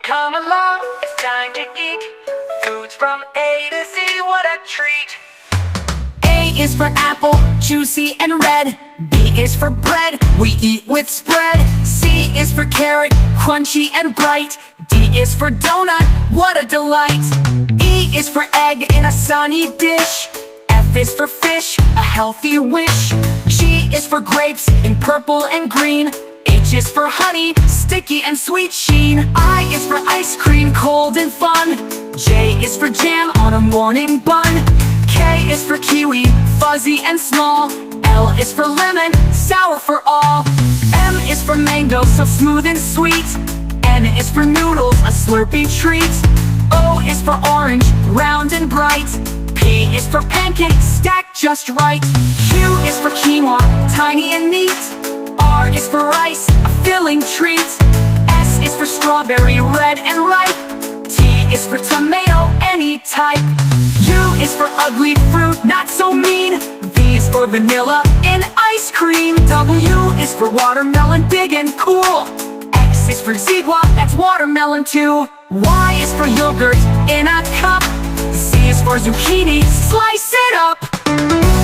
Come along, it's time to eat. Foods from A to Z, what a treat. A is for apple, juicy and red. B is for bread, we eat with spread. C is for carrot, crunchy and bright. D is for donut, what a delight. E is for egg in a sunny dish. F is for fish, a healthy wish. G is for grapes in purple and green. H is for honey, sticky and sweet sheen. I is for ice cream, cold and fun. J is for jam on a morning bun. K is for kiwi, fuzzy and small. L is for lemon, sour for all. M is for mango, so smooth and sweet. N is for noodles, a slurpy treat. O is for orange, round and bright. P is for pancakes, stacked just right. Q is for quinoa, tiny and neat. R is for rice, a filling treat. S is for strawberry, red and ripe. T is for tomato, any type. U is for ugly fruit, not so mean. V is for vanilla in ice cream. W is for watermelon, big and cool. X is for zebra, that's watermelon too. Y is for yogurt in a cup. Z is for zucchini, slice it up.